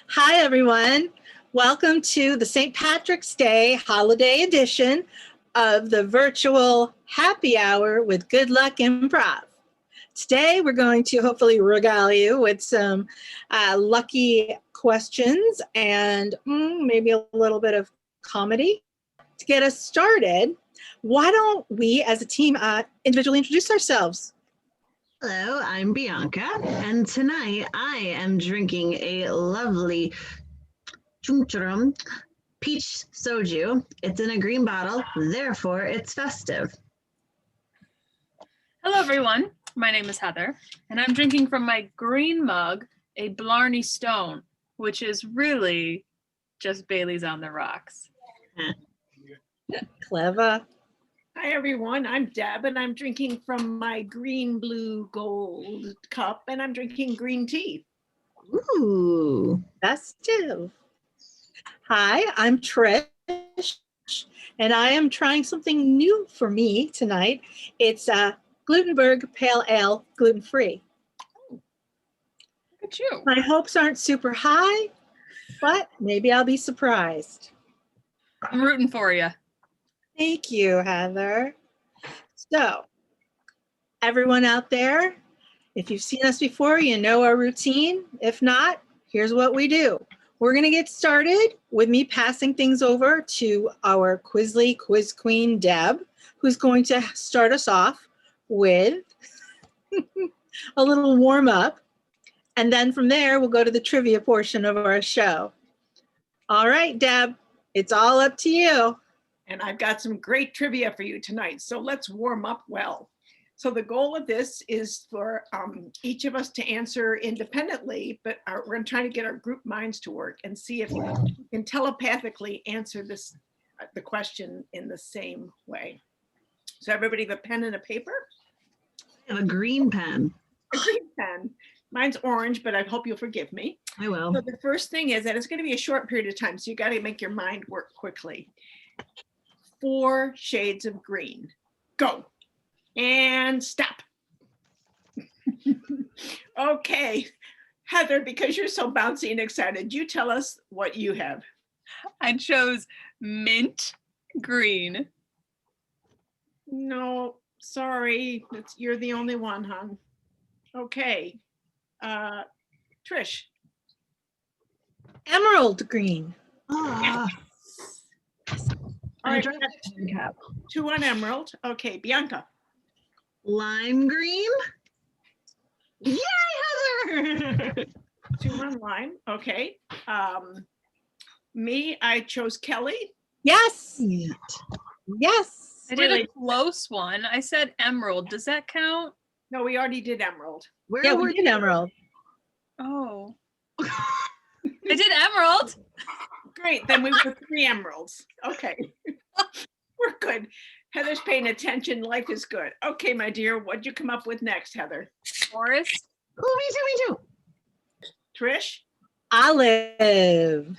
Hi, everyone. Welcome to the St. Patrick's Day holiday edition of the virtual happy hour with Good Luck Improv. Today, we're going to hopefully regale you with some lucky questions and maybe a little bit of comedy. To get us started, why don't we as a team individually introduce ourselves? Hello, I'm Bianca, and tonight I am drinking a lovely peach soju. It's in a green bottle, therefore it's festive. Hello, everyone. My name is Heather, and I'm drinking from my green mug a Blarney Stone, which is really just Bailey's on the rocks. Clever. Hi, everyone. I'm Deb, and I'm drinking from my green, blue, gold cup, and I'm drinking green tea. Ooh. Festive. Hi, I'm Trish, and I am trying something new for me tonight. It's Glutenberg Pale Ale, gluten-free. Look at you. My hopes aren't super high, but maybe I'll be surprised. I'm rooting for you. Thank you, Heather. So, everyone out there, if you've seen us before, you know our routine. If not, here's what we do. We're going to get started with me passing things over to our Quizly Quiz Queen, Deb, who's going to start us off with a little warm up. And then from there, we'll go to the trivia portion of our show. All right, Deb, it's all up to you. And I've got some great trivia for you tonight, so let's warm up well. So the goal of this is for each of us to answer independently, but we're going to try to get our group minds to work and see if we can telepathically answer the question in the same way. So everybody have a pen and a paper? I have a green pen. A green pen. Mine's orange, but I hope you'll forgive me. I will. So the first thing is that it's going to be a short period of time, so you got to make your mind work quickly. 4 shades of green. Go. And stop. Okay. Heather, because you're so bouncy and excited, you tell us what you have. I chose mint green. No, sorry. You're the only one, hon. Okay. Trish. Emerald green. Ah, All right, drank a cap. 2 on emerald. Okay, Bianca. Lime green. Yay, Heather! 2 on lime. Okay. Me, I chose Kelly. Yes. Yeah. Yes. I did a close one. I said emerald. Does that count? No, we already did emerald. Where Yeah, were we did you? emerald. Oh. I did emerald. Great, then we were 3 emeralds. Okay. We're good. Heather's paying attention. Life is good. Okay, my dear, what'd you come up with next, Heather? Forest. Oh, me too. Trish? Olive.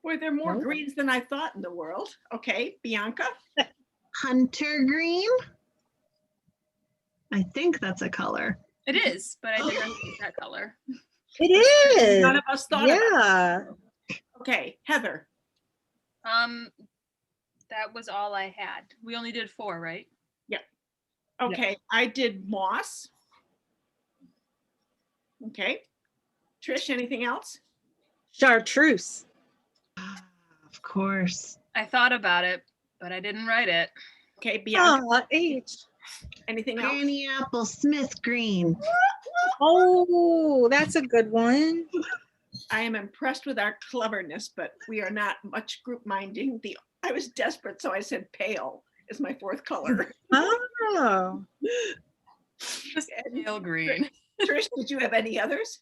Boy, there are more No. greens than I thought in the world. Okay, Bianca? Hunter green. I think that's a color. It is, but I didn't use that color. It is. None of us thought about Yeah. it. Okay, Heather. That was all I had. We only did 4, right? Okay, I did moss. Okay. Trish, anything else? Chartreuse. Of course. I thought about it, but I didn't write it. Okay, Bianca, Oh, H. anything else? Granny apple Smith green. Oh, that's a good one. I am impressed with our cleverness, but we are not much group minding. I was desperate, so I said pale is my 4th color. Oh. Just pale green. Trish, did you have any others?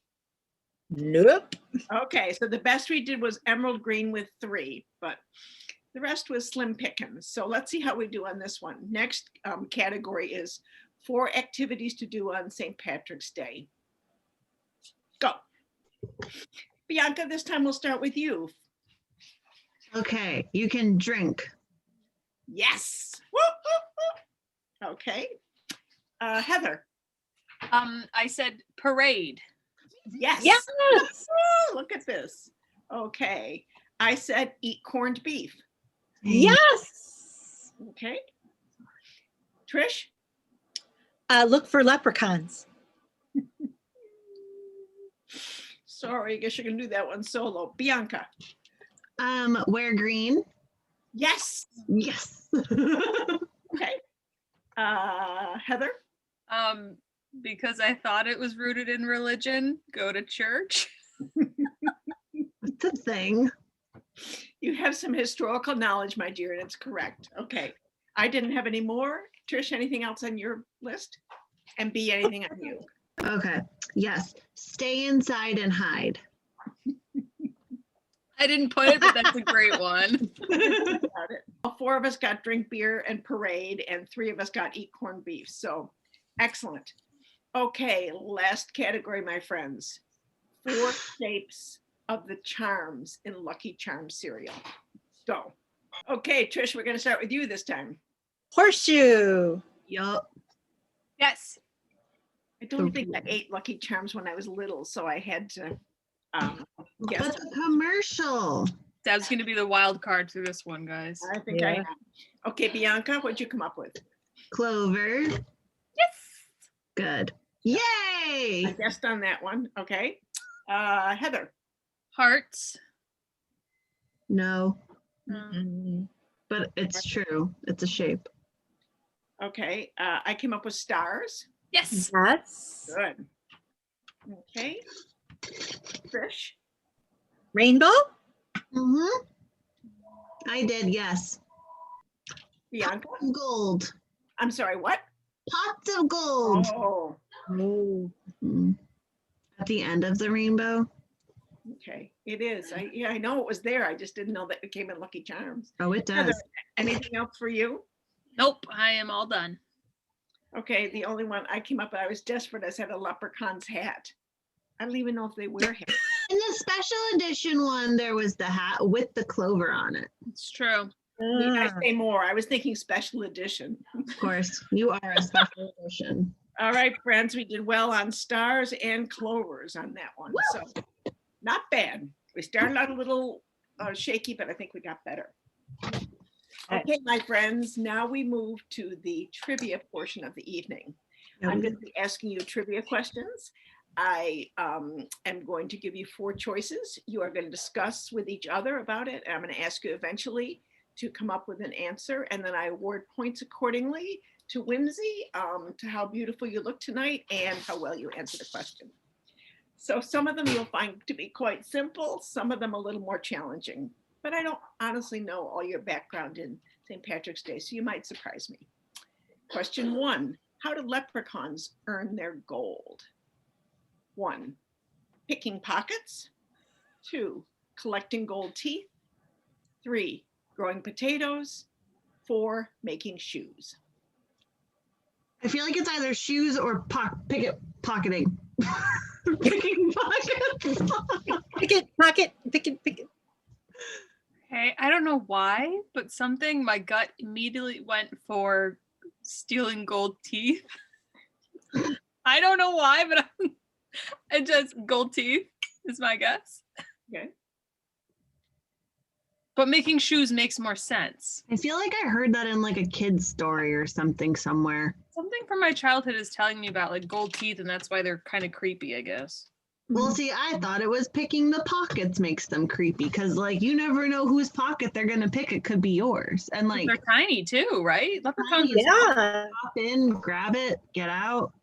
Nope. Okay, so the best we did was emerald green with 3, but the rest was slim pickings. So let's see how we do on this one. Next category is 4 activities to do on St. Patrick's Day. Go. Bianca, this time we'll start with you. Okay, you can drink. Yes. Woo, woo, woo. Okay. Heather. I said parade. Yes. Yes. Oh, look at this. Okay. I said eat corned beef. Yes. Okay. Trish? Look for leprechauns. Sorry, I guess you're gonna do that one solo. Bianca? Wear green. Yes. Yes. Okay. Heather? Because I thought it was rooted in religion, go to church. It's a thing. You have some historical knowledge, my dear, and it's correct. Okay. I didn't have any more. Trish, anything else on your list? And B, anything on you? Okay. Yes. Stay inside and hide. I didn't put it, but that's a great one. About it. All four of us got drink beer and parade, and three of us got eat corned beef. So excellent. Okay, last category, my friends. 4 shapes of the charms in Lucky Charms cereal. So, okay, Trish, we're going to start with you this time. Horseshoe. Yup. Yes. I don't think I ate Lucky Charms when I was little, so I had to guess. That's a commercial. Deb's going to be the wild card to this one, guys. I think I Yeah. am. Okay, Bianca, what'd you come up with? Clover. Yes. Good. I Yay. guessed on that one. Okay. Heather. Hearts. No, Mm. but it's true. It's a shape. Okay. I came up with stars. Yes. Yes. Good. Okay. Trish. Rainbow. Mm-hmm. I did, yes. Bianca. Pots of gold. I'm sorry, what? Pots of gold. Oh, Oh. Mm. At the end of the rainbow. okay. It is. I know it was there. I just didn't know that it came in Lucky Charms. Oh, it Heather, does. anything else for you? Nope. I am all done. Okay, the only one I came up with, I was desperate. I said a leprechaun's hat. I don't even know if they wear hats. In the special edition one, there was the hat with the clover on it. It's true. Need I Ah. say more? I was thinking special edition. Of course, you are a special edition. All right, friends, we did well on stars and clovers on that one. So not bad. We started out a little shaky, but I think we got better. Okay, my friends, now we move to the trivia portion of the evening. I'm going to be asking you trivia questions. I am going to give you 4 choices. You are going to discuss with each other about it. And I'm going to ask you eventually to come up with an answer. And then I award points accordingly to whimsy, to how beautiful you look tonight and how well you answer the question. So some of them you'll find to be quite simple, some of them a little more challenging. But I don't honestly know all your background in St. Patrick's Day, so you might surprise me. Question 1, how do leprechauns earn their gold? 1, picking pockets. 2, collecting gold teeth. 3, growing potatoes. 4, making shoes. I feel like it's either shoes or pocketing. Picking pockets. Pick it, pocket, pick it, pick it. Okay. I don't know why, but something my gut immediately went for stealing gold teeth. I don't know why, but I just gold teeth is my guess. Okay. But making shoes makes more sense. I feel like I heard that in like a kid's story or something somewhere. Something from my childhood is telling me about like gold teeth, and that's why they're kind of creepy, I guess. Well, see, I thought it was picking the pockets makes them creepy because, like, you never know whose pocket they're gonna pick. It could be yours, and like, They're tiny too, right? Leprechauns are Yeah. hop in, grab it, get out,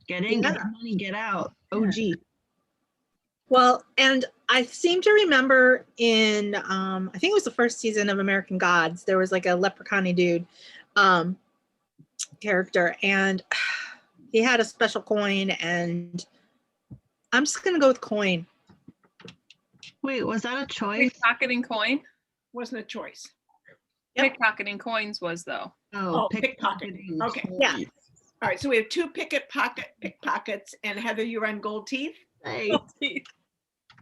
get in, get the money, get out. Oh, gee. Well, and I seem to remember in, I think it was the first season of American Gods, there was like a leprechaun dude character, and he had a special coin, and I'm just going to go with coin. Wait, was that a choice? pickpocketing coin. Wasn't a choice. Yep. Pickpocketing coins was though. Oh, pickpocketing. Okay. Yeah. All right, so we have 2 pickpockets, and Heather, you're on gold teeth. Hey, Gold teeth.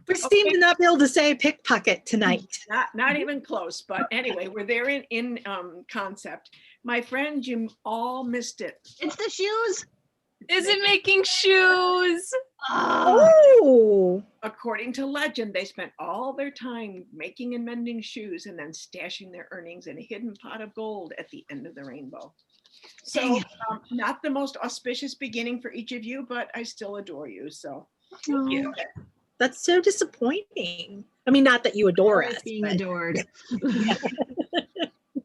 We seem to not be able to say pickpocket tonight. Not even close, but anyway, we're there in concept. My friends, you all missed it. it's the shoes. Is it making shoes? Oh, According to legend, they spent all their time making and mending shoes and then stashing their earnings in a hidden pot of gold at the end of the rainbow. So not the most auspicious beginning for each of you, but I still adore you. So Thank you. that's so disappointing. I mean, not that you adore us. Being but- adored.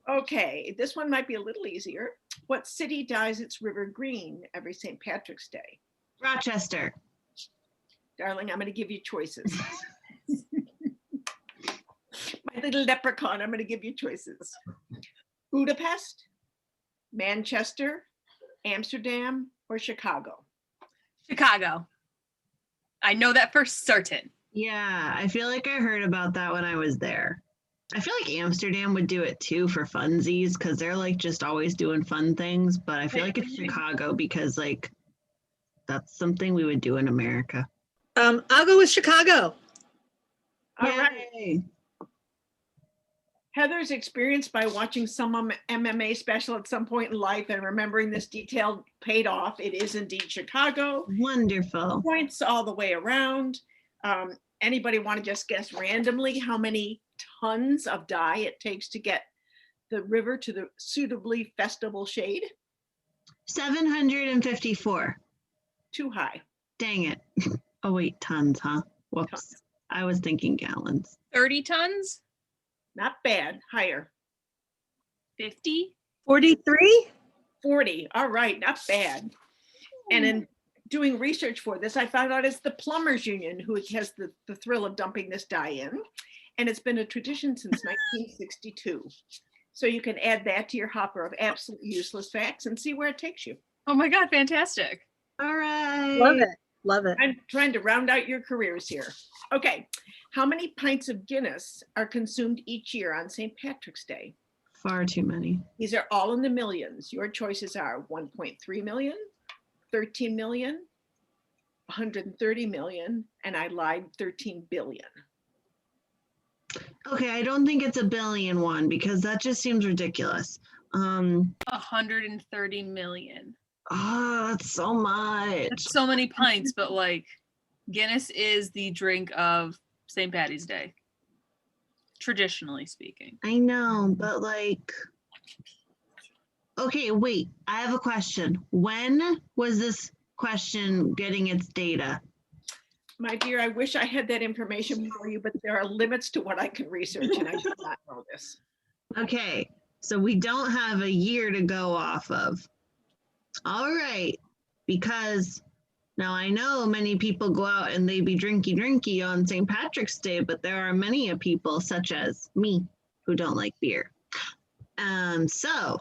okay, this one might be a little easier. What city dyes its river green every St. Patrick's Day? Rochester. Darling, I'm going to give you choices. My little leprechaun, I'm going to give you choices. Budapest, Manchester, Amsterdam, or Chicago? Chicago. I know that for certain. Yeah, I feel like I heard about that when I was there. I feel like Amsterdam would do it too for funsies because they're like just always doing fun things. But I feel like it's Chicago because like that's something we would do in America. I'll go with Chicago. All right. Yay. Heather's experience by watching some MMA special at some point in life and remembering this detail paid off. It is indeed Chicago. Wonderful. Points all the way around. Anybody want to just guess randomly how many tons of dye it takes to get the river to the suitably festival shade? 754. Too high. Dang it. Oh wait, tons, huh? Whoops. Tons. I was thinking gallons. 30 tons? Not bad. Higher. 50? 43? 40. All right. Not bad. And in doing research for this, I found out it's the Plumbers Union who has the thrill of dumping this dye in. And it's been a tradition since 1962. So you can add that to your hopper of absolutely useless facts and see where it takes you. Oh my God, fantastic. All right. Love it. Love it. I'm trying to round out your careers here. Okay. How many pints of Guinness are consumed each year on St. Patrick's Day? Far too many. These are all in the millions. Your choices are 1.3 million, 13 million, 130 million, and I lied, 13 billion. Okay, I don't think it's a billion one because that just seems ridiculous. 130 million. Oh, that's so much. That's so many pints, but like Guinness is the drink of St. Patty's Day, traditionally speaking. I know, but like, okay, wait, I have a question. When was this question getting its data? My dear, I wish I had that information for you, but there are limits to what I can research, and I do not know this. Okay, so we don't have a year to go off of. All right, because now I know many people go out and they be drinky on St. Patrick's Day, but there are many people such as me who don't like beer. So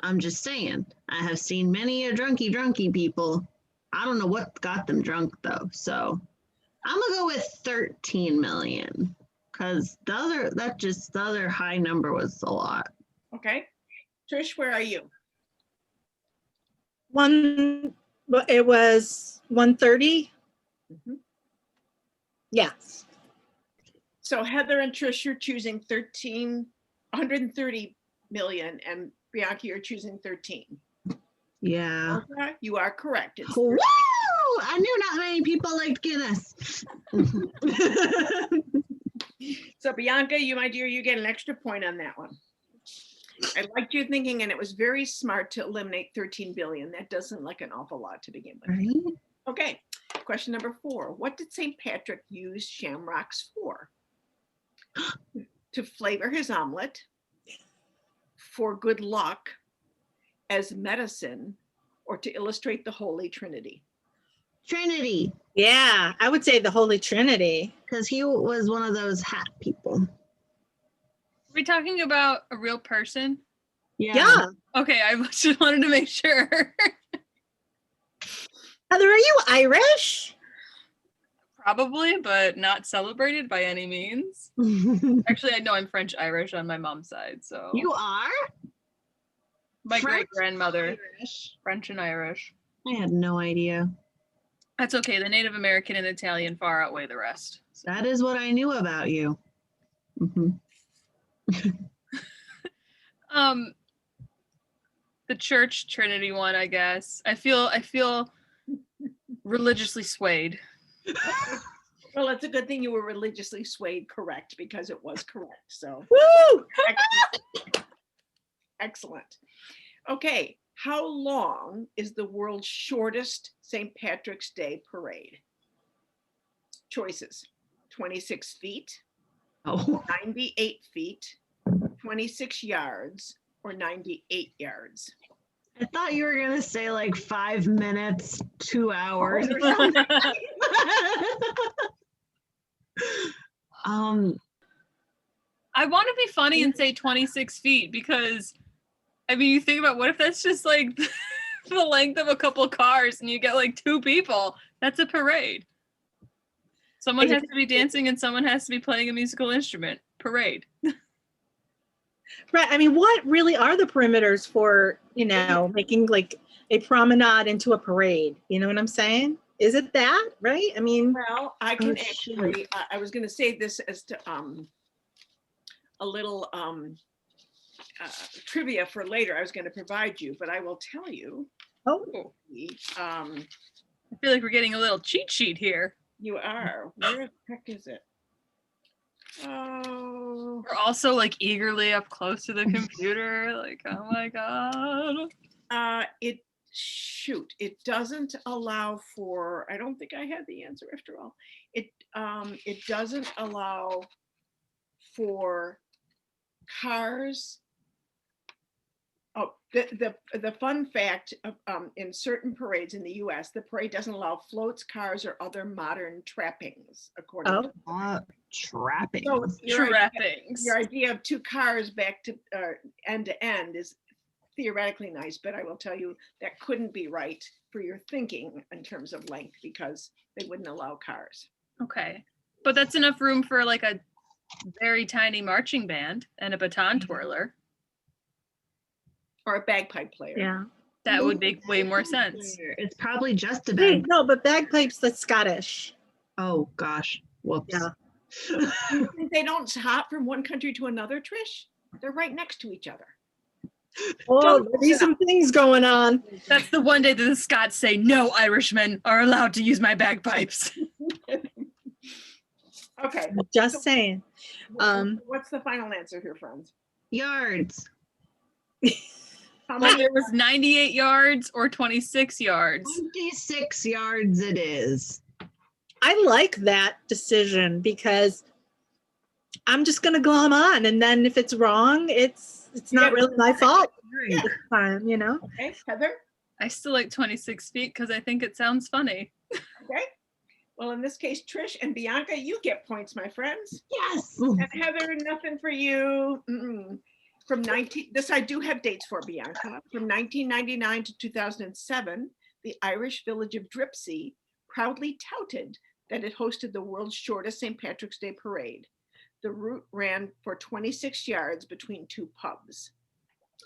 I'm just saying, I have seen many a drunky people. I don't know what got them drunk though. So I'm gonna go with 13 million because the other high number was a lot. Okay. Trish, where are you? It was 130. Mhm. Yes. So Heather and Trish, you're choosing 130 million, and Bianca, you're choosing 13. Yeah. Okay, you are correct. It's Woo! I knew not many people liked Guinness. So Bianca, my dear, you get an extra point on that one. I liked your thinking, and it was very smart to eliminate 13 billion. That doesn't like an awful lot to begin with. Right? Okay, question number 4. What did St. Patrick use shamrocks for? To flavor his omelet, for good luck, as medicine, or to illustrate the Holy Trinity? Trinity, Yeah, I would say the Holy Trinity. because he was one of those hat people. Are we talking about a real person? Yeah. Okay, I just wanted to make sure. Heather, are you Irish? Probably, but not celebrated by any means. Actually, I know I'm French Irish on my mom's side, so You are? my French great grandmother, Irish? French and Irish. I had no idea. That's okay. The Native American and Italian far outweigh the rest. That is what I knew about you. Mhm. The church Trinity one, I guess. I feel Religiously swayed. Well, it's a good thing you were religiously swayed correct because it was correct. So Woo! excellent. Excellent. Okay, how long is the world's shortest St. Patrick's Day parade? Choices: 26 feet, Oh, 98 feet, 26 yards, or 98 yards. I thought you were gonna say like 5 minutes, 2 hours or something. I want to be funny and say 26 feet because, I mean, you think about what if that's just like the length of a couple cars and you get like 2 people? That's a parade. Someone has to be dancing and someone has to be playing a musical instrument. Parade. Right. I mean, what really are the perimeters for, making like a promenade into a parade? You know what I'm saying? Is it that, right? I mean, Well, I can shoot. actually, I was going to say this as to a little trivia for later. I was going to provide you, but I will tell you. oh, Um, I feel like we're getting a little cheat sheet here. you are. Where the heck is it? Oh, We're also like eagerly up close to the computer. Like, oh my God. it doesn't allow for, I don't think I had the answer after all. It doesn't allow for cars. Oh, the fun fact of, in certain parades in the US, the parade doesn't allow floats, cars, or other modern trappings, according to Trapping. so Trappings. your idea of 2 cars back to end to end is theoretically nice, but I will tell you that couldn't be right for your thinking in terms of length because they wouldn't allow cars. Okay. But that's enough room for like a very tiny marching band and a baton twirler. Or a bagpipe player. yeah. That would make way more sense. It's probably just a Hey, bag. no, but bagpipes, that's Scottish. Oh gosh. Whoops. Yeah. You think they don't hop from one country to another, Trish? They're right next to each other. Oh, there's some things going on. That's the one day that the Scots say no Irishmen are allowed to use my bagpipes. Okay. Just saying. What's the final answer here, friends? Yards. How Well, many? there was 98 yards or 26 yards. 26 yards it is. I like that decision because I'm just gonna glom on, and then if it's wrong, it's not really my fault this time, Okay, Heather? I still like 26 feet because I think it sounds funny. Okay. Well, in this case, Trish and Bianca, you get points, my friends. Yes. And Heather, nothing for you. From this I do have dates for, Bianca. From 1999 to 2007, the Irish village of Dripsey proudly touted that it hosted the world's shortest St. Patrick's Day parade. The route ran for 26 yards between 2 pubs.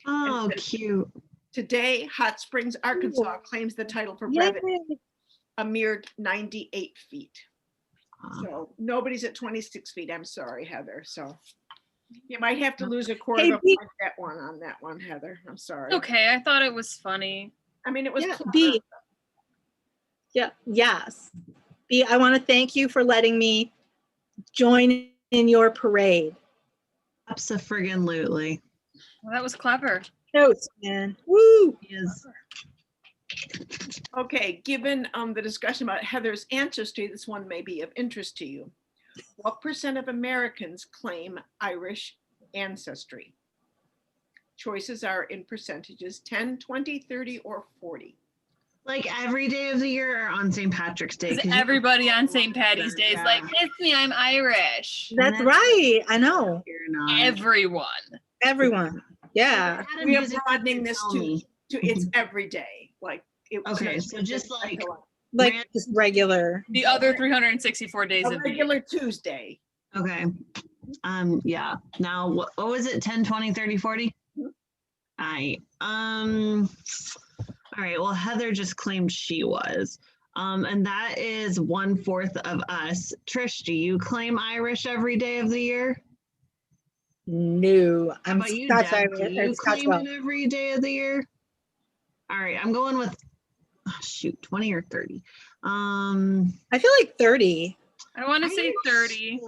Oh, cute. Today, Hot Springs, Arkansas claims the title for brevity, a mere 98 feet. So nobody's at 26 feet. I'm sorry, Heather. So you might have to lose a quarter of a point on that one, Heather. I'm sorry. Okay, I thought it was funny. I mean, it was Yeah, clever. B. Yeah, yes. B, I want to thank you for letting me join in your parade. Abso-friggin-lutely. Well, that was clever. Notes, man. Woo! Yes. Okay, given the discussion about Heather's ancestry, this one may be of interest to you. What % of Americans claim Irish ancestry? Choices are in percentages: 10, 20, 30, or 40. Like every day of the year or on St. Patrick's Day? Because everybody on St. Patty's Day is like, it's me, I'm Irish. That's right. I know. You're not. Everyone. Everyone. Yeah. We are broadening this to it's every day. Like Okay, so just like Like just regular. The other 364 days a of the year. regular Tuesday. Okay. Yeah. Now what was it? 10, 20, 30, 40? All right. Well, Heather just claimed she was. And that is 1/4 of us. Trish, do you claim Irish every day of the year? No. How about you, Scotch Deb? Irish, Do or you Scotch claim Welsh. it every day of the year? All right. I'm going with shoot, 20 or 30. I feel like 30. I want to say 30.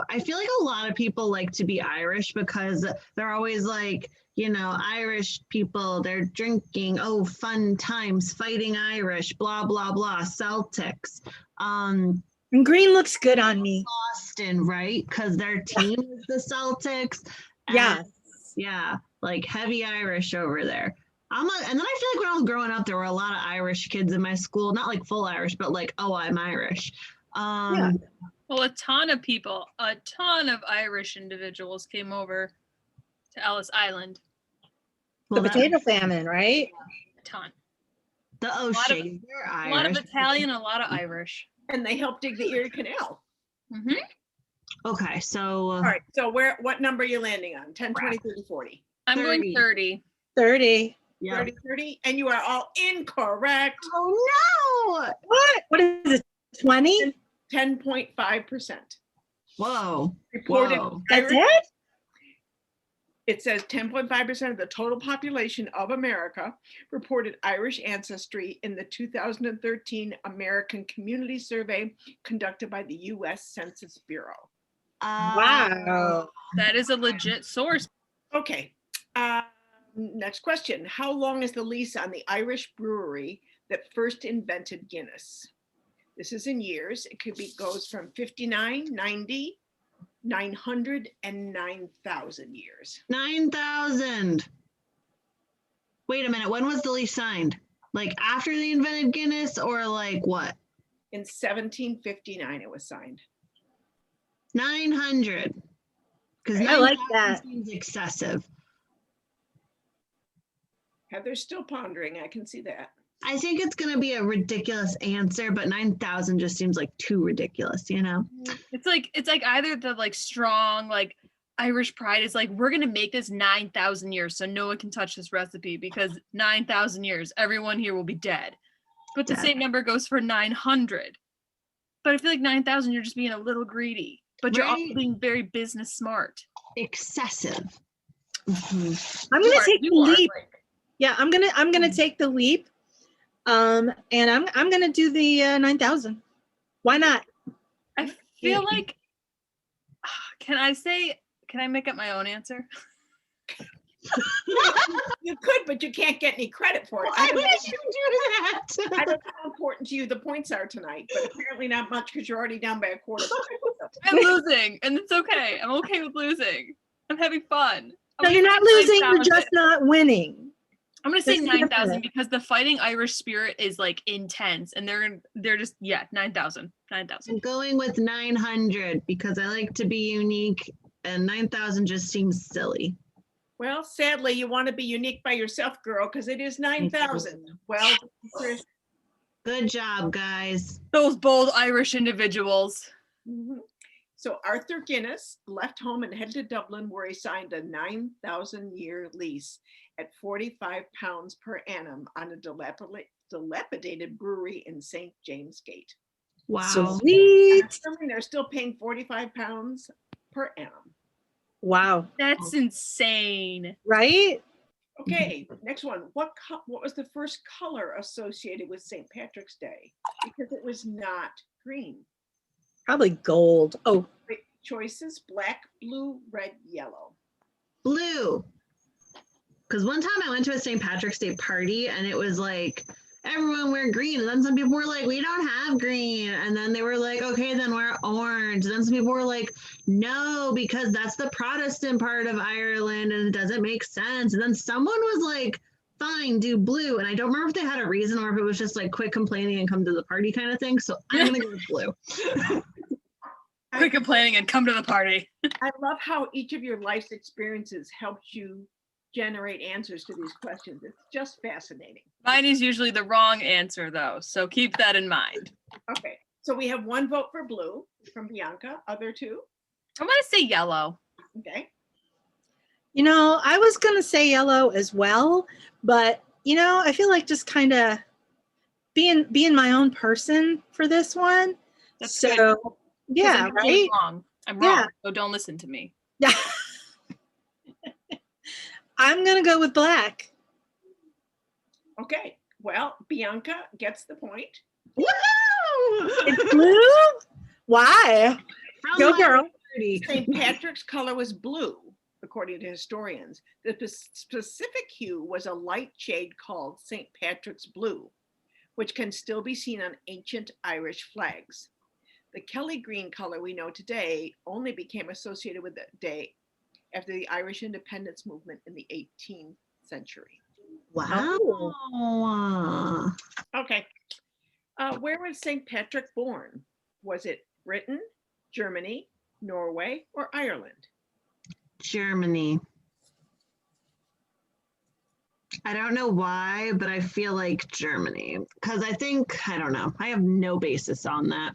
I feel like a lot of people like to be Irish because they're always like, Irish people, they're drinking, fun times, fighting Irish, blah, blah, blah, Celtics. And green looks good on me. Boston, right? Because their team is the Celtics. Yeah. Yeah, like heavy Irish over there. And then I feel like when I was growing up, there were a lot of Irish kids in my school, not like full Irish, but like, I'm Irish. Yeah. Well, a ton of Irish individuals came over to Ellis Island. The potato famine, right? A ton. The O'Sheas, they're Irish. A lot of Italian, a lot of Irish. And they helped dig the Erie Canal. Mm-hmm. Okay, so. All right, so what number are you landing on? 10, 20, 30, 40? I'm 30. going 30. 30. Yeah. 30, 30, and you are all incorrect. Oh no! What is it? 20? 10.5%. Whoa. Reported Whoa. That's Irish- it? It says 10.5% of the total population of America reported Irish ancestry in the 2013 American Community Survey conducted by the U.S. Census Bureau. Wow. That is a legit source. Okay, next question. How long is the lease on the Irish brewery that first invented Guinness? This is in years. It goes from 59, 90, 900, and 9,000 years. 9,000. Wait a minute. When was the lease signed? Like after they invented Guinness or like what? In 1759, it was signed. 900. Because I like that. seems excessive. Heather's still pondering. I can see that. I think it's going to be a ridiculous answer, but 9,000 just seems like too ridiculous, It's like either the like strong like Irish pride is like, we're gonna make this 9,000 years so no one can touch this recipe because 9,000 years everyone here will be dead. But the Dead. same number goes for 900. But I feel like 9,000 you're just being a little greedy, but you're also Right. being very business smart. Excessive. Mhm. I'm gonna take the You are, leap. like- Yeah, I'm gonna take the leap. And I'm gonna do the 9,000. Why not? I feel like can I make up my own answer? You could, but you can't get any credit for it. Why I don't, would know, you do I that? don't know how important to you the points are tonight, but apparently not much because you're already down by a quarter. I'm losing, and it's okay. I'm okay with losing. I'm having fun. No, you're not losing. You're just not winning. I'm gonna say That's 9,000 different. because the fighting Irish spirit is like intense, and they're just 9,000. I'm going with 900 because I like to be unique, and 9,000 just seems silly. Well, sadly, you want to be unique by yourself, girl, because it is 9,000. Well, Chris, Good job, guys. Those bold Irish individuals. mhm. So Arthur Guinness left home and headed to Dublin, where he signed a 9,000-year lease at 45 pounds per annum on a dilapidated brewery in St. James Gate. Wow. Sweet. Assuming they're still paying 45 pounds per annum. Wow. That's insane. Right? Okay, next one. What was the first color associated with St. Patrick's Day? Because it was not green. Probably gold. Oh, Great choices: black, blue, red, yellow. Blue. Because one time I went to a St. Patrick's Day party and it was like, everyone wear green. And then some people were like, we don't have green. And then they were like, okay, then wear orange. And then some people were like, no, because that's the Protestant part of Ireland and it doesn't make sense. And then someone was like, fine, do blue. And I don't remember if they had a reason or if it was just like quit complaining and come to the party kind of thing. So I'm going to go with blue. Quit complaining and come to the party. I love how each of your life's experiences helped you generate answers to these questions. It's just fascinating. Mine is usually the wrong answer though, so keep that in mind. Okay, so we have one vote for blue from Bianca, other two. I'm gonna say yellow. Okay, I was going to say yellow as well, but I feel like just kind of being my own person for this one. That's so, good. 'Cause yeah, I'm usually right? wrong. I'm Yeah. wrong, so don't listen to me. Yeah. I'm going to go with black. okay. Well, Bianca gets the point. Woohoo! It's blue? Why? From Go my girl. party. St. Patrick's color was blue, according to historians. The specific hue was a light shade called St. Patrick's blue, which can still be seen on ancient Irish flags. The Kelly green color we know today only became associated with the day after the Irish independence movement in the 18th century. Wow. Okay. Where was St. Patrick born? Was it Britain, Germany, Norway, or Ireland? Germany. I don't know why, but I feel like Germany. Because I don't know. I have no basis on that.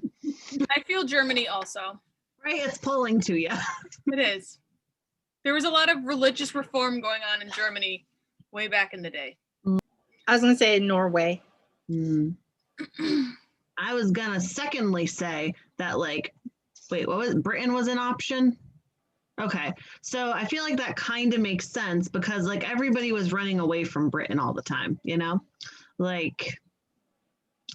I feel Germany also. Right? It's pulling to you. It is. There was a lot of religious reform going on in Germany way back in the day. I was going to say Norway. I was going to secondly say that, like, wait, what was Britain was an option? Okay. So I feel like that kind of makes sense because, like, everybody was running away from Britain all the time, you know? Like,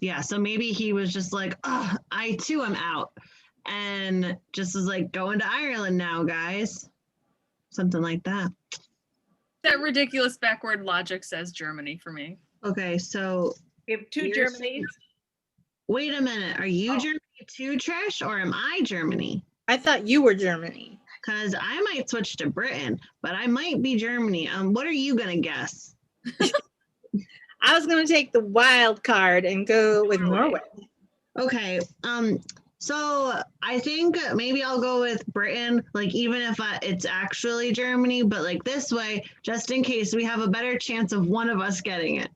yeah, so maybe he was just like, oh, I too am out. And just was like, going to Ireland now, guys. Something like that. That ridiculous backward logic says Germany for me. Okay, so We have two You're Germanys. wait a minute. Are you Oh. Germany too, Trish, or am I Germany? I thought you were Germany. Because I might switch to Britain, but I might be Germany. What are you gonna guess? I was going to take the wild card and go with Norway. Okay. So I think maybe I'll go with Britain, like even if it's actually Germany, but like this way, just in case we have a better chance of one of us getting it.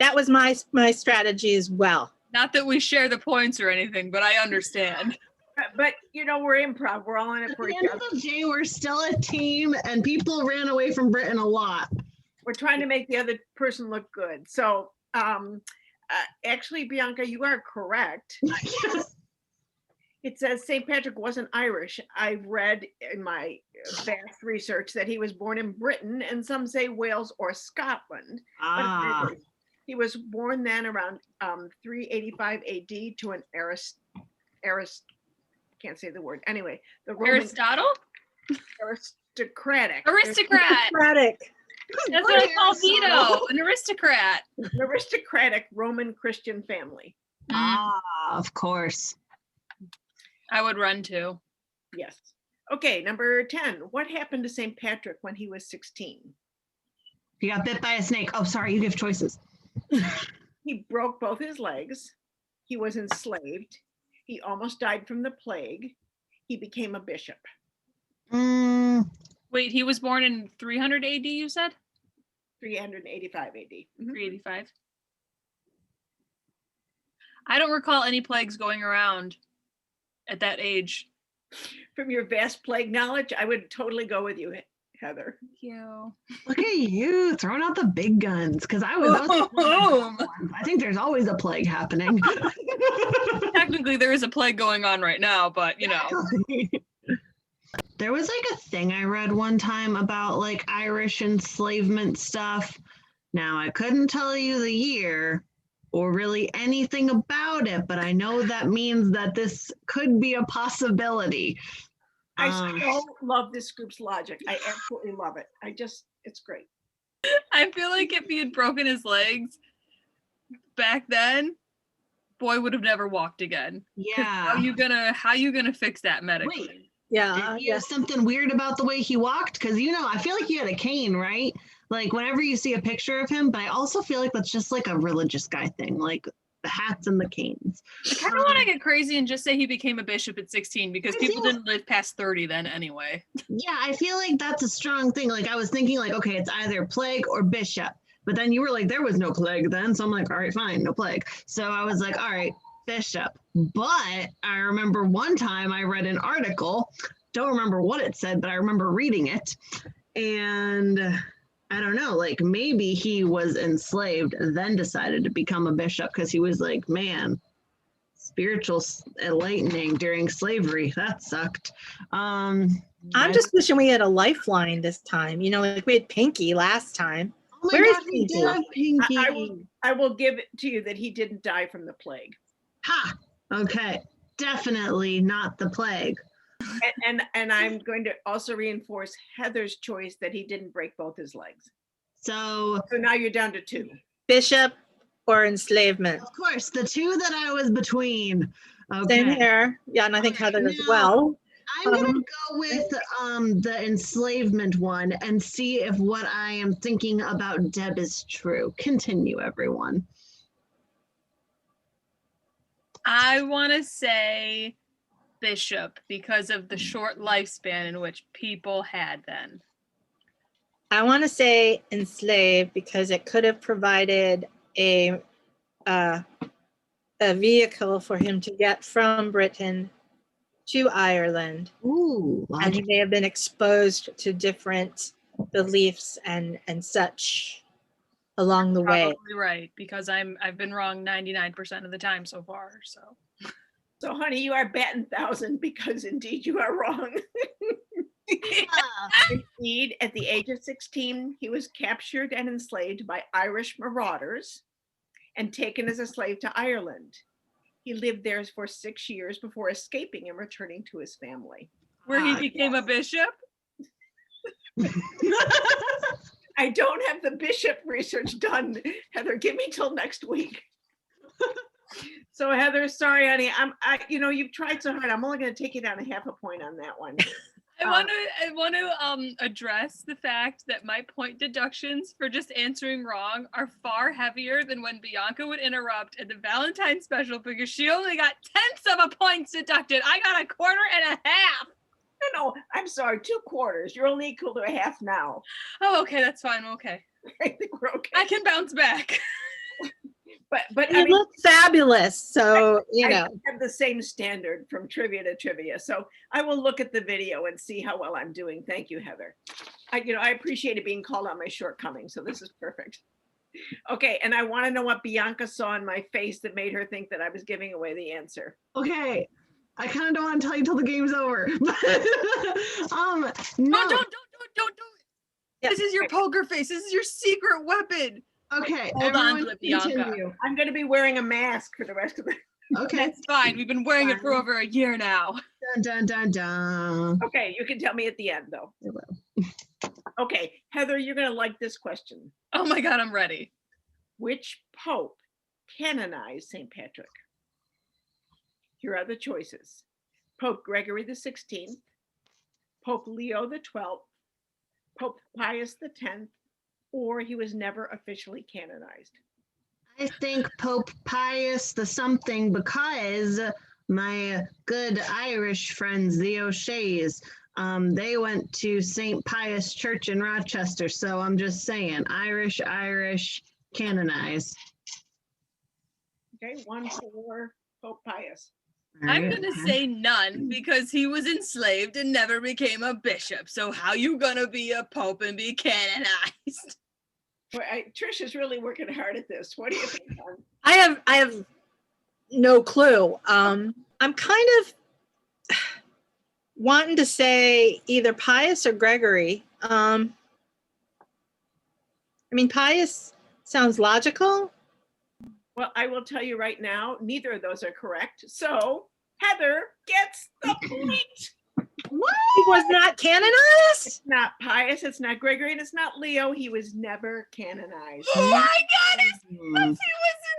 That was my strategy as well. Not that we share the points or anything, but I understand. But you know, we're improv. We're all in it At for the each end other. of the day, we're still a team, and people ran away from Britain a lot. We're trying to make the other person look good. So actually, Bianca, you are correct. It says St. Patrick wasn't Irish. I've read in my vast research that he was born in Britain, and some say Wales or Scotland. Ah, But he was born then around 385 AD to an can't say the word. Anyway, the Roman Aristotle? aristocratic. Aristocrat. Democratic. That's what I call Vito, an aristocrat. Aristocratic Roman Christian family. of course. I would run too. Yes. Okay, number 10. What happened to St. Patrick when he was 16? He got bit by a snake. Oh, sorry, you give choices. He broke both his legs. He was enslaved. He almost died from the plague. He became a bishop. Wait, he was born in 300 AD, you said? 385 AD. Mhm. 385. I don't recall any plagues going around at that age. From your vast plague knowledge, I would totally go with you, Heather. Thank you. Look at you throwing out the big guns. Because I think there's always a plague happening. Technically, there is a plague going on right now, but you know. There was like a thing I read one time about like Irish enslavement stuff. Now, I couldn't tell you the year or really anything about it, but I know that means that this could be a possibility. I so love this group's logic. I absolutely love it. It's great. I feel like if he had broken his legs back then, boy would have never walked again. 'Cause Yeah. How you gonna fix that medically? Wait, Yeah. did he have something weird about the way he walked? Because, you know, I feel like he had a cane, right? Like whenever you see a picture of him, but I also feel like that's just like a religious guy thing, like the hats and the canes. I kind of want to get crazy and just say he became a bishop at 16 because I people feel- didn't live past 30 then anyway. Yeah, I feel like that's a strong thing. Like I was thinking like, okay, it's either plague or bishop. But then you were like, there was no plague then. So I'm like, all right, fine, no plague. So I was like, all right, bishop. But I remember one time I read an article, don't remember what it said, but I remember reading it. And I don't know, like maybe he was enslaved, then decided to become a bishop because he was like, man, spiritual enlightening during slavery. That sucked. I'm just wishing we had a lifeline this time. You know, like we had Pinky last time. Oh my Where is God, we did Pinky? have Pinky. I will give it to you that he didn't die from the plague. Ha! Okay. Definitely not the plague. And I'm going to also reinforce Heather's choice that he didn't break both his legs. So, So now you're down to 2. Bishop or enslavement? of course, the two that I was between. Okay. Same here. Yeah, and I think All right, Heather as now- well. I'm gonna go with the enslavement one and see if what I am thinking about Deb is true. Continue, everyone. I want to say Bishop because of the short lifespan in which people had then. I want to say enslaved because it could have provided a vehicle for him to get from Britain to Ireland, Ooh, and he may have been exposed to different beliefs and such along the way. Probably right, because I've been wrong 99% of the time so far. So honey, you are batting 1,000 because indeed you are wrong. Indeed, at the age of 16, he was captured and enslaved by Irish marauders and taken as a slave to Ireland. He lived there for 6 years before escaping and returning to his family. Where he became a bishop? I don't have the bishop research done. Heather, give me till next week. So Heather, sorry, honey. You've tried so hard. I'm only going to take you down 0.5 point on that one. I want to address the fact that my point deductions for just answering wrong are far heavier than when Bianca would interrupt at the Valentine special because she only got 1/10 of a point deducted. I got 1.25. No, I'm sorry, 2/4. You're only equal to 1/2 now. Oh, okay, that's fine. Okay, I think we're okay. I can bounce back. But You look fabulous, so I have the same standard from trivia to trivia. So I will look at the video and see how well I'm doing. Thank you, Heather. I appreciated being called on my shortcomings, so this is perfect. Okay, and I want to know what Bianca saw in my face that made her think that I was giving away the answer. Okay. I kind of don't want to tell you till the game's over. No, no. don't do it. Yeah. This is your poker face. This is your secret weapon. Okay. Hold on everyone to it, Bianca. continue. I'm going to be wearing a mask for the rest of the. Okay. That's fine. We've been wearing it for over a year now. Dun, dun, dun, dun. Okay, you can tell me at the end though. I will. Okay, Heather, you're going to like this question. Oh my God, I'm ready. Which pope canonized St. Patrick? Here are the choices. Pope Gregory the 16th, Pope Leo the 12th, Pope Pius the 10th, or he was never officially canonized. I think Pope Pius the something because my good Irish friends, the O'Sheas, they went to St. Pius Church in Rochester. So I'm just saying, Irish, canonized. Okay, 1 for Pope Pius. I'm All going right. to say none because he was enslaved and never became a bishop. So how you going to be a pope and be canonized? Well, Trish is really working hard at this. What do you think, hon? I have no clue. I'm kind of wanting to say either Pius or Gregory. I mean, Pius sounds logical. Well, I will tell you right now, neither of those are correct. So Heather gets the point. What? He was not canonized? It's not Pius, it's not Gregory, and it's not Leo. He was never canonized. Oh my God, he Hmm. was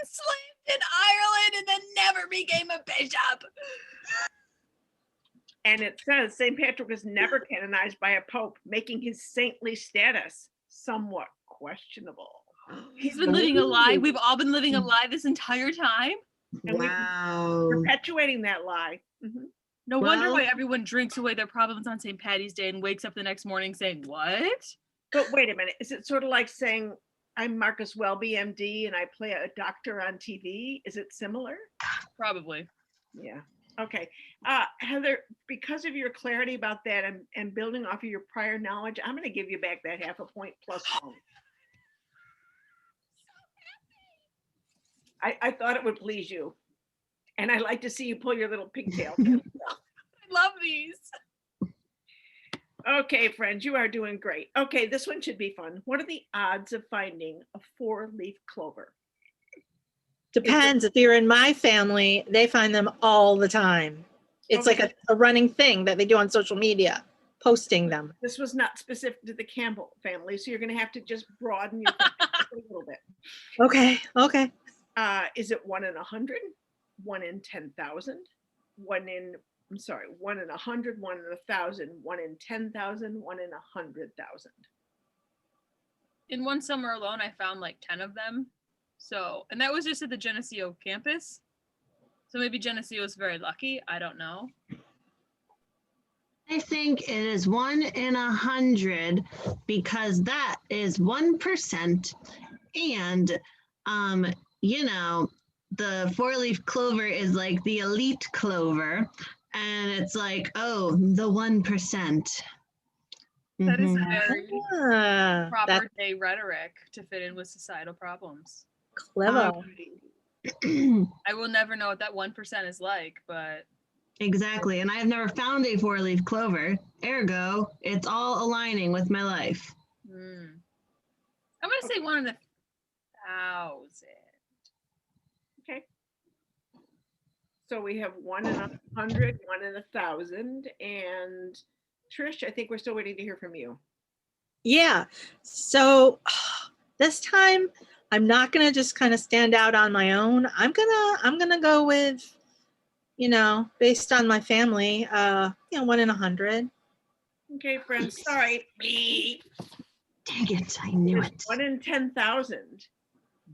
enslaved in Ireland and then never became a bishop. And it says St. Patrick was never canonized by a pope, making his saintly status somewhat questionable. He's been living a lie. We've all been living a lie this entire time. And we- Wow. Perpetuating that lie. Mhm. No wonder Well- why everyone drinks away their problems on St. Patty's Day and wakes up the next morning saying, what? But wait a minute, is it sort of like saying, I'm Marcus Welby, MD, and I play a doctor on TV? Is it similar? Probably. Yeah. Okay. Heather, because of your clarity about that and building off of your prior knowledge, I'm going to give you back that 0.5 point plus 1. I thought it would please you. And I like to see you pull your little pigtail. I love these. Okay, friends, you are doing great. Okay, this one should be fun. What are the odds of finding a 4-leaf clover? Depends. If you're in my family, they find them all the time. It's Okay. like a running thing that they do on social media, posting them. This was not specific to the Campbell family, so you're going to have to just broaden your thinking a little bit. Okay. Okay. Is it 1 in 100, 1 in 10,000, 1 in 100, 1 in 1,000, 1 in 10,000, 1 in 100,000? In one summer alone, I found like 10 of them. So, and that was just at the Geneseo campus. So maybe Geneseo was very lucky. I don't know. I think it is 1 in 100 because that is 1%. And, you know, the 4-leaf clover is like the elite clover. And it's like, oh, the 1%. That is a Mhm. very Ah, proper that's day rhetoric to fit in with societal problems. clever. I will never know what that 1% is like, but Exactly. And I've never found a 4-leaf clover. Ergo, it's all aligning with my life. I'm going to say 1 in 1,000. Okay. So we have 1 in 100, 1 in 1,000, and Trish, I think we're still waiting to hear from you. Yeah. So this time I'm not gonna just kind of stand out on my own. I'm gonna go with, based on my family, 1 in 100. Okay, friends, sorry. Me. Dang it, I knew it. 1 in 10,000.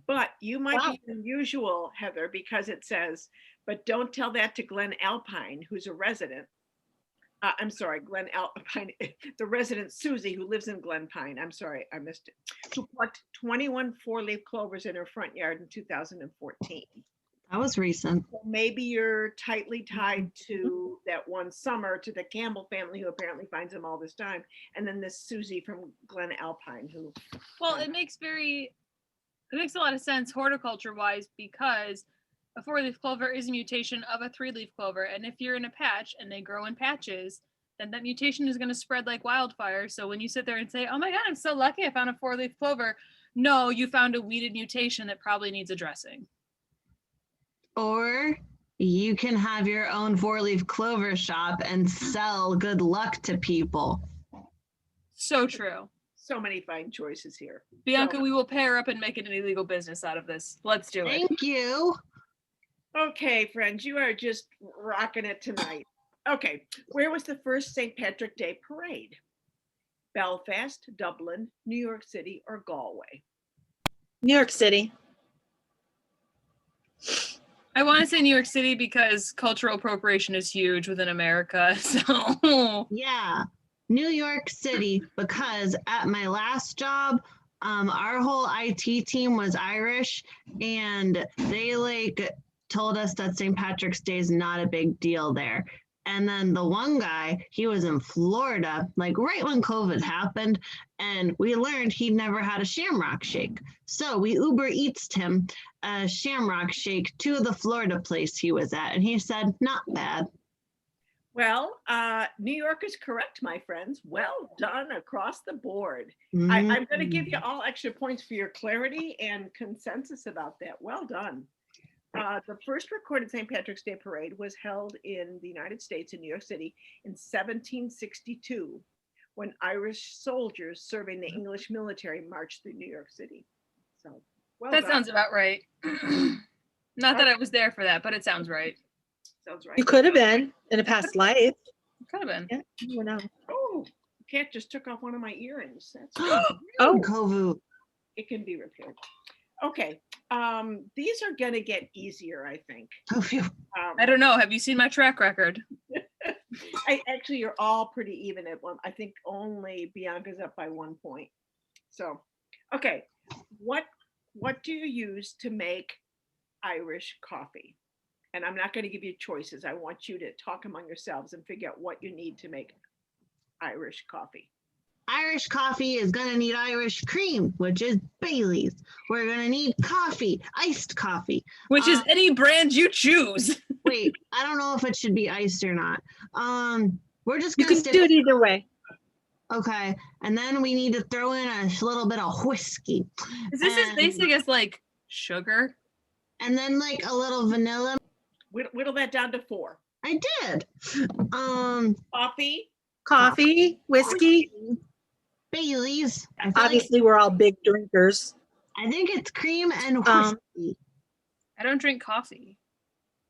But you might Wow. be unusual, Heather, because it says, but don't tell that to Glen Alpine, who's a resident. I'm sorry, Glen Alpine, the resident Susie, who lives in Glen Pine. I'm sorry, I missed it. Who plucked 21 4-leaf clovers in her front yard in 2014. That was recent. So maybe you're tightly tied to that one summer to the Campbell family, who apparently finds them all this time, and then this Susie from Glen Alpine, who. Well, it makes a lot of sense horticulture wise because a 4-leaf clover is a mutation of a 3-leaf clover. And if you're in a patch and they grow in patches, then that mutation is going to spread like wildfire. So when you sit there and say, oh my God, I'm so lucky I found a 4-leaf clover. No, you found a weeded mutation that probably needs addressing. Or you can have your own 4-leaf clover shop and sell good luck to people. So true. So many fine choices here. Bianca, So, we will pair up and make it an illegal business out of this. Let's do it. Thank you. okay, friends, you are just rocking it tonight. Okay, where was the first St. Patrick Day parade? Belfast, Dublin, New York City, or Galway? New York City. I want to say New York City because cultural appropriation is huge within America. So Yeah, New York City, because at my last job, our whole IT team was Irish, and they told us that St. Patrick's Day is not a big deal there. And then the one guy, he was in Florida, right when COVID happened, and we learned he'd never had a Shamrock Shake. So we Uber Eats'd him a Shamrock Shake to the Florida place he was at, and he said, not bad. Well, New York is correct, my friends. Well done across the board. Mm-hmm. I'm going to give you all extra points for your clarity and consensus about that. Well done. The first recorded St. Patrick's Day parade was held in the United States in New York City in 1762, when Irish soldiers serving the English military marched through New York City. So, well that done. sounds about right. Not that I was there for that, but it sounds right. Sounds right. You could have been in a past life. Could have been. Yeah, you know. Oh, cat just took off one of my earrings. That's Oh, Kovu. it can be repaired. Okay, these are gonna get easier, I think. Oh, phew. I don't know. Have you seen my track record? Actually, you're all pretty even at one. I think only Bianca's up by 1 point. So, okay, what do you use to make Irish coffee? And I'm not going to give you choices. I want you to talk among yourselves and figure out what you need to make Irish coffee. Irish coffee is going to need Irish cream, which is Bailey's. We're going to need coffee, iced coffee. Which is any brand you choose. Wait, I don't know if it should be iced or not. We're just you going to can do it either way. Okay. And then we need to throw in a little bit of whiskey. Is this as And- basic as like sugar? And then like a little vanilla. Whittle that down to 4. I did. Coffee. Coffee, whiskey. Baileys. I feel like, Obviously, we're all big drinkers. I think it's cream and whiskey. I don't drink coffee.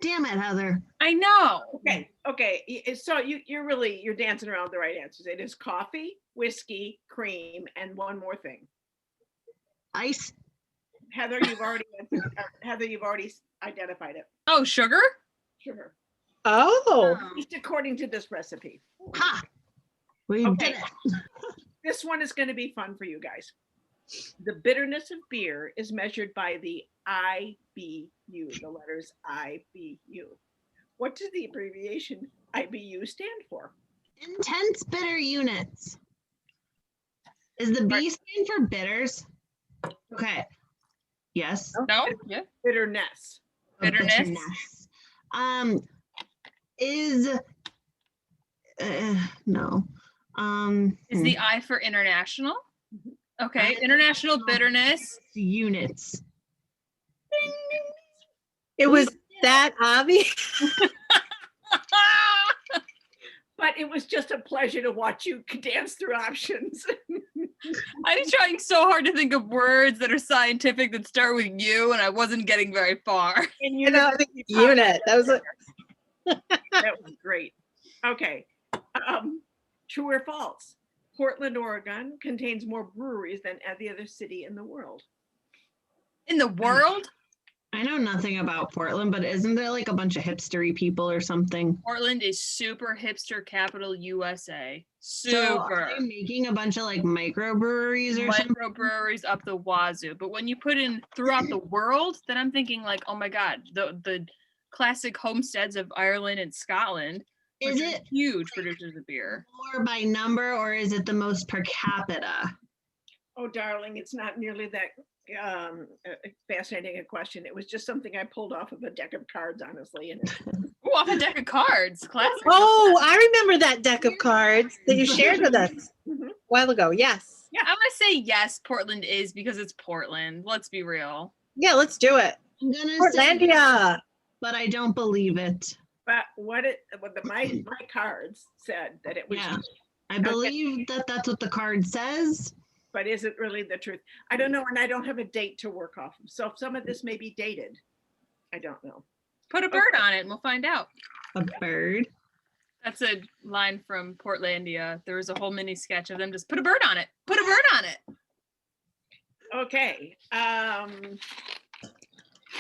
Damn it, Heather. I know. Okay. So you're dancing around the right answers. It is coffee, whiskey, cream, and one more thing. Ice. Heather, you've already identified it. Oh, sugar? Sugar. Oh, Oh. At least according to this recipe. Ha! We Okay. did it. This one is going to be fun for you guys. The bitterness of beer is measured by the IBU, the letters IBU. What does the abbreviation IBU stand for? Intense bitter units. Is the B stand for bitters? Okay. Yes. No? Yeah. Bitterness. Bitterness. Is no. Is the I for international? Okay. International bitterness. Units. it was that obvious. But it was just a pleasure to watch you dance through options. I'm trying so hard to think of words that are scientific that start with U, and I wasn't getting very far. And You know, I think unit. That was a, that was great. Okay. True or false? Portland, Oregon contains more breweries than any other city in the world. In the world? I know nothing about Portland, but isn't there like a bunch of hipstery people or something? Portland is super hipster capital USA. So Super. are they making a bunch of like microbreweries or something? Microbreweries up the wazoo. But when you put in throughout the world, then I'm thinking like, oh my God, the classic homesteads of Ireland and Scotland, Is which are it huge producers of beer. more by number or is it the most per capita? Oh, darling, it's not nearly that fascinating a question. It was just something I pulled off of a deck of cards, honestly. And Ooh, off a deck of cards. Classic. oh, I remember that deck of cards that you shared with us Mhm. a while ago. Yes. I'm gonna say yes, Portland is because it's Portland. Let's be real. Yeah, let's do it. I'm gonna say, Portlandia. but I don't believe it. but my cards said that it was, Yeah. I believe that that's what the card says. but is it really the truth? I don't know, and I don't have a date to work off of. So if some of this may be dated, I don't know. Put a bird on it and we'll find out. A bird. That's a line from Portlandia. There was a whole mini sketch of them just put a bird on it. Put a bird on it. Okay.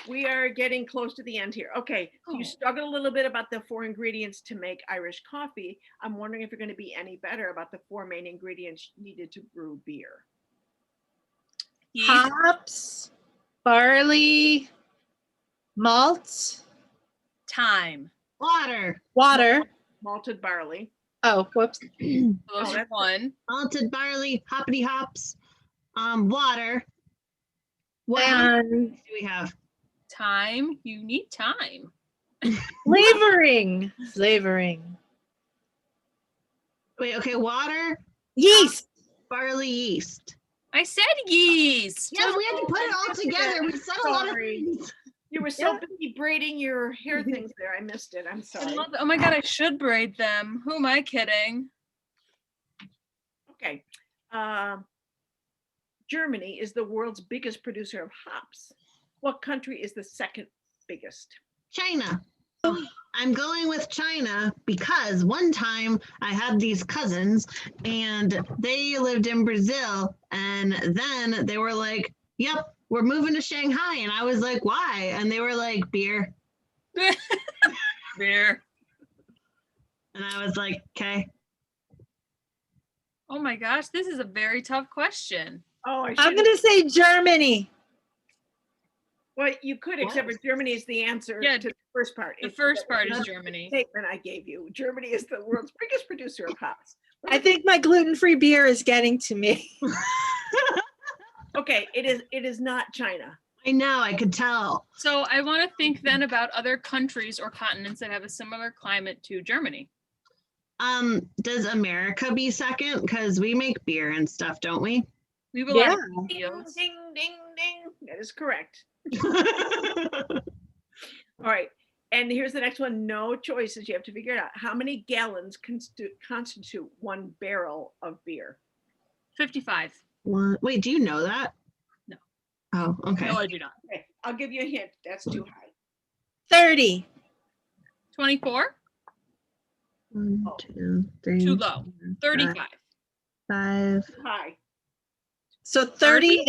We are getting close to the end here. Okay, so you Oh. struggled a little bit about the 4 ingredients to make Irish coffee. I'm wondering if you're going to be any better about the 4 main ingredients needed to brew beer. Yeast. Hops, barley, malt, Time. Water. water. Malted barley. Oh, whoops. So Oh, those are that's- one. Malted barley, hoppity hops, water. What else And do we have? Time. You need time. flavoring. Flavoring. Wait, okay, water, Yeast. barley, yeast. I said yeast. Yeah, we had to put it all together. We said a lot of Sorry. things. You were so busy braiding your hair things there. I missed it. I'm I sorry. love it. Oh my God, I should braid them. Who am I kidding? Okay. Germany is the world's biggest producer of hops. What country is the second biggest? China. I'm going with China because one time I had these cousins and they lived in Brazil and then they were like, yep, we're moving to Shanghai. And I was like, why? And they were like, beer. Beer. And I was like, okay. Oh my gosh, this is a very tough question. Oh, I I'm should. going to say Germany. Well, you could, except for Germany is the answer Yeah, to the first part. The It's first part is that's the Germany. Statement I gave you. Germany is the world's biggest producer of hops. I think my gluten-free beer is getting to me. Okay, it is not China. I know, I could tell. So I want to think then about other countries or continents that have a similar climate to Germany. Does America be second? Because we make beer and stuff, don't we? We have a Yeah. lot of Ding, videos. ding, ding, ding. That is correct. All right. And here's the next one. No choices. You have to figure it out. How many gallons constitute 1 barrel of beer? 55. Wait, do you know that? No. Oh, okay. No, I do not. Okay, I'll give you a hint. That's too high. 30. 24. 1, 2, 3. Too low. 35. 5. Too high. So 30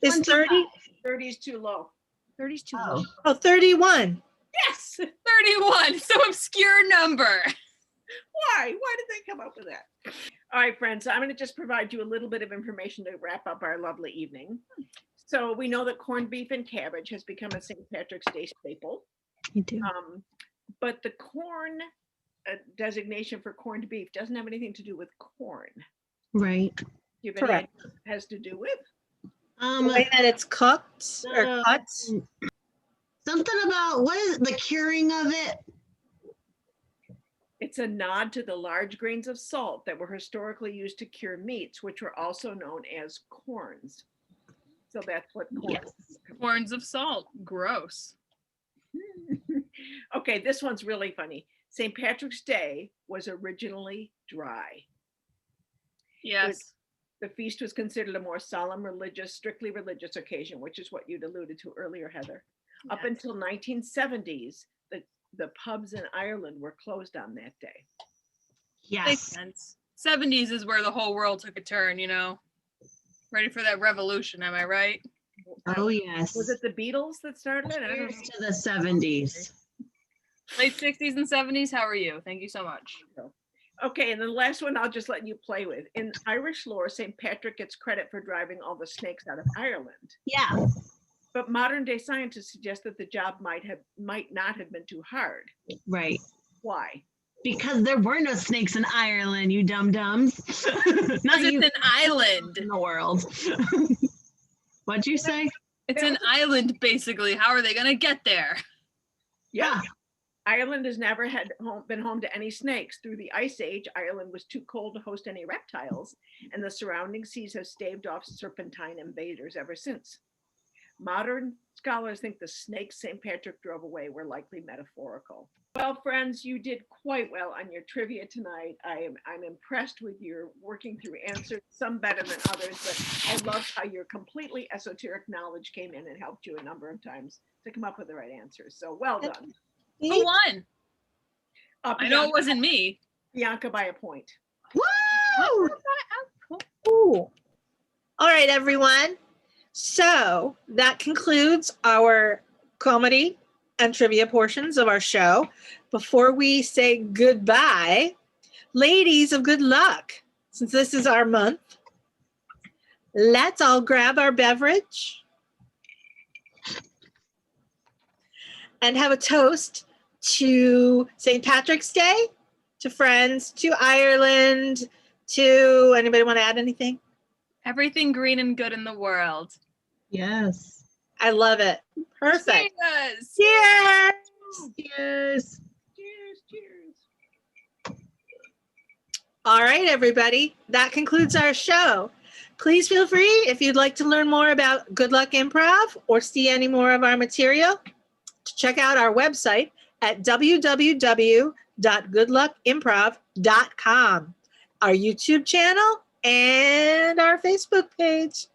is 30. 30 is too low. 30 is too Oh. low. Oh, 31. Yes. 31. So obscure number. Why? Why did they come up with that? All right, friends, I'm going to just provide you a little bit of information to wrap up our lovely evening. So we know that corned beef and cabbage has become a St. Patrick's Day staple. You do. But the corn designation for corned beef doesn't have anything to do with corn. Right. Do you have any Correct. idea what it has to do with? The way that it's cooked or cut. Something about what is the curing of it? It's a nod to the large grains of salt that were historically used to cure meats, which were also known as corns. So that's what corn is. Horns of salt. Gross. Okay, this one's really funny. St. Patrick's Day was originally dry. Yes. The feast was considered a more solemn strictly religious occasion, which is what you'd alluded to earlier, Heather. Up Yes. until 1970s, the pubs in Ireland were closed on that day. Makes Yes. sense. 70s is where the whole world took a turn, you know. Ready for that revolution, am I right? Oh, yes. Was it the Beatles that started it? I don't Cheers know. to the 70s. Late 60s and 70s, how are you? Thank you so much. Okay, and the last one I'll just let you play with. In Irish lore, St. Patrick gets credit for driving all the snakes out of Ireland. Yeah. But modern day scientists suggest that the job might not have been too hard. Right. Why? Because there were no snakes in Ireland, you dum-dums. Not Because you it's an island. in the world. What'd you say? It's an island, basically. How are they going to get there? Yeah. Ireland has never been home to any snakes. Through the Ice Age, Ireland was too cold to host any reptiles, and the surrounding seas have staved off serpentine invaders ever since. Modern scholars think the snakes St. Patrick drove away were likely metaphorical. Well, friends, you did quite well on your trivia tonight. I'm impressed with your working through answers, some better than others, but I loved how your completely esoteric knowledge came in and helped you a number of times to come up with the right answers. So well done. Who won? I know it Bianca, wasn't me. Bianca by a point. Woo! Ooh. All right, everyone. So that concludes our comedy and trivia portions of our show. Before we say goodbye, ladies of good luck, since this is our month, let's all grab our beverage and have a toast to St. Patrick's Day, to friends, to Ireland, to anybody want to add anything? Everything green and good in the world. Yes. I love it. Perfect. Cheers. Cheers. Cheers. Cheers, cheers. All right, everybody. That concludes our show. Please feel free, if you'd like to learn more about Good Luck Improv or see any more of our material, to check out our website at www.goodluckimprov.com, our YouTube channel, and our Facebook page.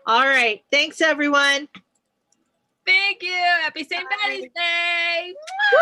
All right. Thanks, everyone. Thank you. Happy St. Patty's Day. Woo!